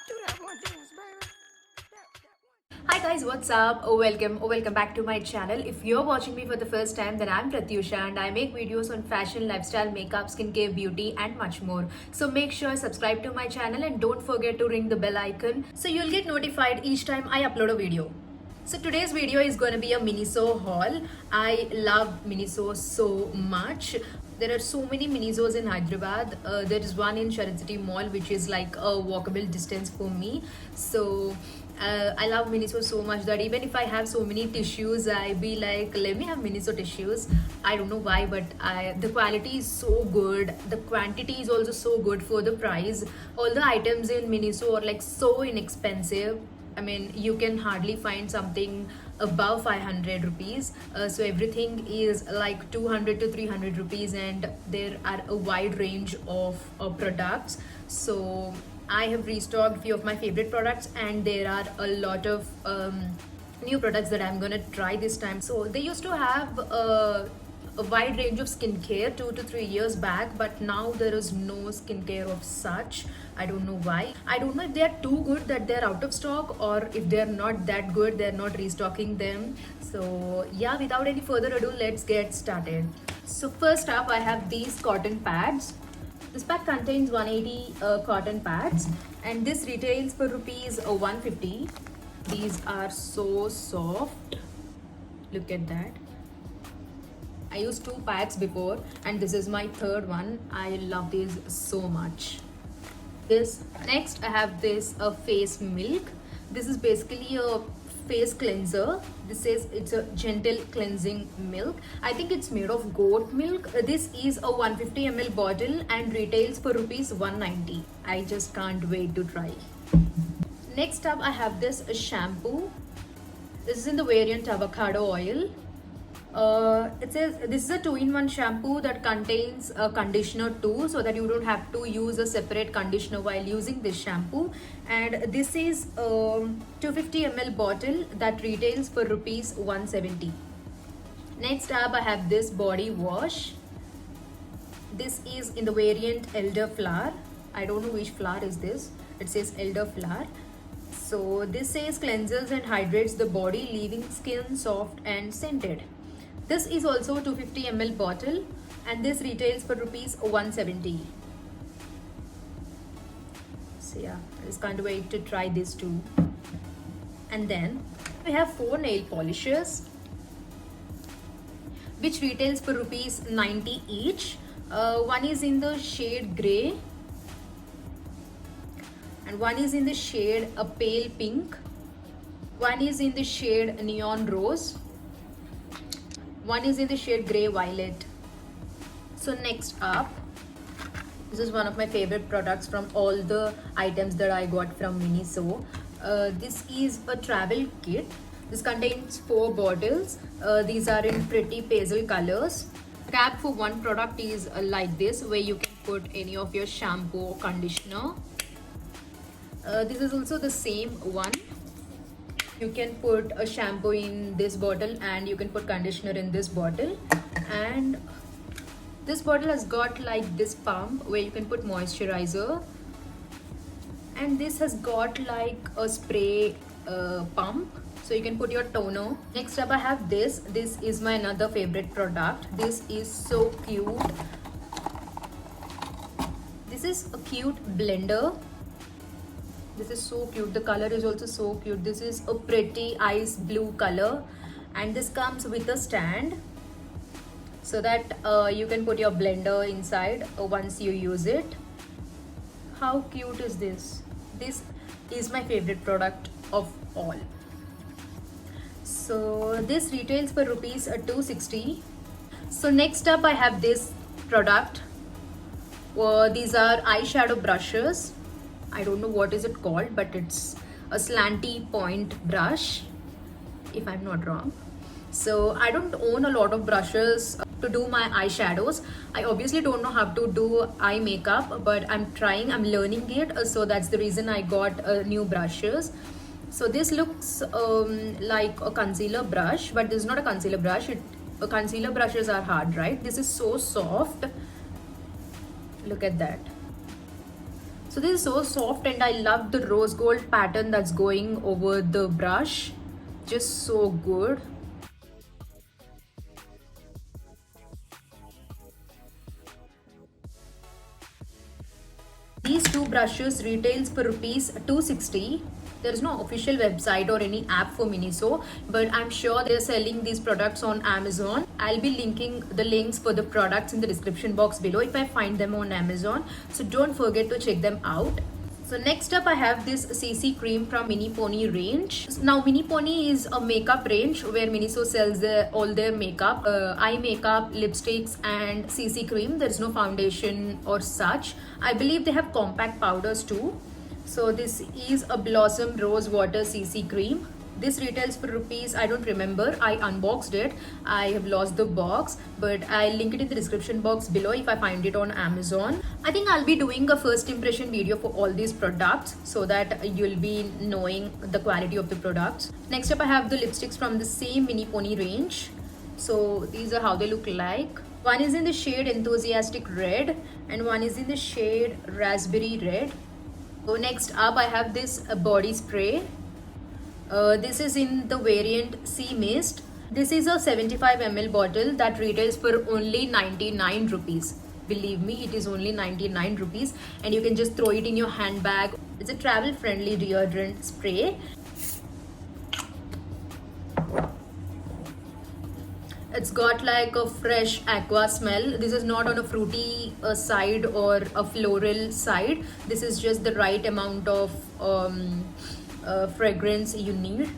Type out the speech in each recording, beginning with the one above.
Do that one dance, baby. Hi guys, what's up? Welcome back to my channel. If you're watching me for the first time, then I'm Pratyusha and I make videos on fashion, lifestyle, makeup, skincare, beauty and much more. So make sure subscribe to my channel and don't forget to ring the bell icon so you'll get notified each time I upload a video. So today's video is going to be a Miniso haul. I love Miniso so much. There are so many Minisos in Hyderabad. There is one in Sharan City Mall which is like a walkable distance for me. So I love Miniso so much that even if I have so many tissues, I be like, let me have Miniso tissues. I don't know why, but the quality is so good. The quantity is also so good for the price. All the items in Miniso are like so inexpensive. I mean, you can hardly find something above 500 rupees. So everything is like 200 to 300 rupees, and there are a wide range of products. So I have restocked few of my favorite products, and there are a lot of new products that I'm gonna try this time. So they used to have a wide range of skincare 2 to 3 years back, but now there is no skincare of such. I don't know why. I don't know if they are too good that they're out of stock, or if they're not that good, they're not restocking them. So yeah, without any further ado, let's get started. So first up, I have these cotton pads. This pack contains 180 cotton pads, and this retails for rupees 150. These are so soft. Look at that. I used 2 packs before, and this is my third one. I love these so much. This next, I have this face milk. This is basically a face cleanser. This says it's a gentle cleansing milk. I think it's made of goat milk. This is a 150 ml bottle and retails for rupees 190. I just can't wait to try. Next up, I have this shampoo. This is in the variant avocado oil. It says this is a 2-in-1 shampoo that contains a conditioner too, so that you don't have to use a separate conditioner while using this shampoo. And this is 250 ml bottle that retails for rupees 170. Next up, I have this body wash. This is in the variant elderflower. I don't know which flower is this. It says elderflower. So this says cleanses and hydrates the body, leaving skin soft and scented. This is also 250 ml bottle, and this retails for rupees 170. So yeah, I just can't wait to try this too. And then we have 4 nail polishes, which retails for rupees 90 each. One is in the shade grey, and one is in the shade a pale pink. One is in the shade neon rose. One is in the shade grey violet. So next up, this is one of my favorite products from all the items that I got from Miniso. This is a travel kit. This contains 4 bottles. These are in pretty pastel colors. Cap for one product is like this, where you can put any of your shampoo or conditioner. This is also the same one. You can put a shampoo in this bottle, and you can put conditioner in this bottle. And this bottle has got like this pump where you can put moisturizer, and this has got like a spray pump, so you can put your toner. Next up, I have this. This is my another favorite product. This is so cute. This is a cute blender. This is so cute. The color is also so cute. This is a pretty ice blue color, and this comes with a stand, so that you can put your blender inside once you use it. How cute is this? This is my favorite product of all. So this retails for rupees 260. So next up, I have this product. These are eyeshadow brushes. I don't know what is it called, but it's a slanty point brush, if I'm not wrong. So I don't own a lot of brushes to do my eyeshadows. I obviously don't know how to do eye makeup, but I'm learning it. So that's the reason I got new brushes. So this looks like a concealer brush, but this is not a concealer brush. Concealer brushes are hard, right? This is so soft. Look at that. So this is so soft, and I love the rose gold pattern that's going over the brush. Just so good. These two brushes retails for rupees 260. There is no official website or any app for Miniso, but I'm sure they're selling these products on Amazon. I'll be linking the links for the products in the description box below if I find them on Amazon. So don't forget to check them out. So next up I have this CC cream from Mini Pony range. Now Mini Pony is a makeup range where Miniso sells all their makeup, eye makeup, lipsticks and CC cream. There's no foundation or such. I believe they have compact powders too. So this is a Blossom Rose Water CC cream. This retails for rupees, I don't remember, I unboxed it, I have lost the box, but I'll link it in the description box below if I find it on Amazon. I think I'll be doing a first impression video for all these products so that you'll be knowing the quality of the products. Next up I have the lipsticks from the same Mini Pony range. So these are how they look like. One is in the shade Enthusiastic Red and one is in the shade Raspberry Red. So next up I have this body spray. This is in the variant Sea Mist. This is a 75 ml bottle that retails for only 99 rupees. Believe me, it is only 99 rupees and you can just throw it in your handbag. It's a travel friendly deodorant spray. It's got like a fresh aqua smell. This is not on a fruity side or a floral side. This is just the right amount of fragrance you need.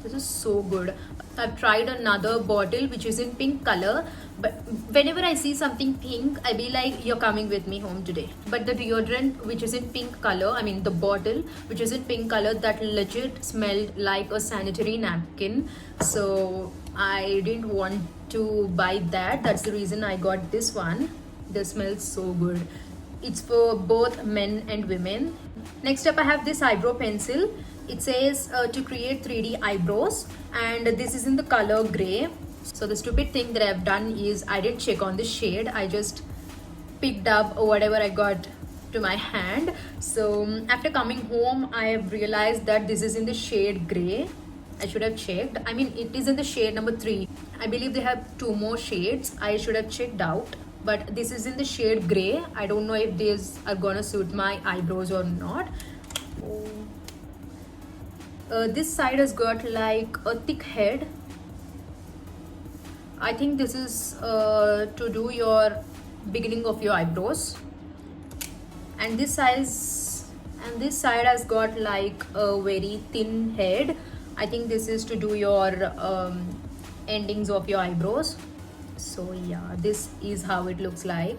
This is so good. I've tried another bottle which is in pink color, but whenever I see something pink, I be like, you're coming with me home today. But the deodorant which is in pink color, I mean the bottle which is in pink color, that legit smelled like a sanitary napkin. So I didn't want to buy that. That's the reason I got this one. This smells so good. It's for both men and women. Next up I have this eyebrow pencil. It says to create 3D eyebrows and this is in the color gray. So the stupid thing that I've done is I didn't check on the shade. I just picked up whatever I got to my hand. So after coming home I have realized that this is in the shade gray. I should have checked. I mean, it is in the shade number 3. I believe they have 2 more shades. I should have checked out. But this is in the shade gray. I don't know if these are gonna suit my eyebrows or not. This side has got like a thick head. I think this is to do your beginning of your eyebrows. And this side has got like a very thin head. I think this is to do your endings of your eyebrows. So yeah, this is how it looks like.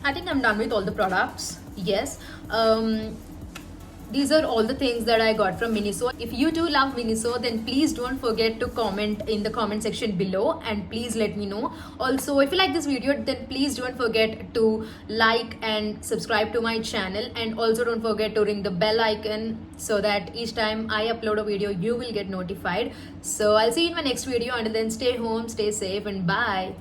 I think I'm done with all the products. Yes, these are all the things that I got from Miniso. If you do love Miniso, then please don't forget to comment in the comment section below and please let me know. Also, if you like this video, then please don't forget to like and subscribe to my channel, and also don't forget to ring the bell icon so that each time I upload a video, you will get notified. So I'll see you in my next video. Until then, stay home, stay safe, and bye.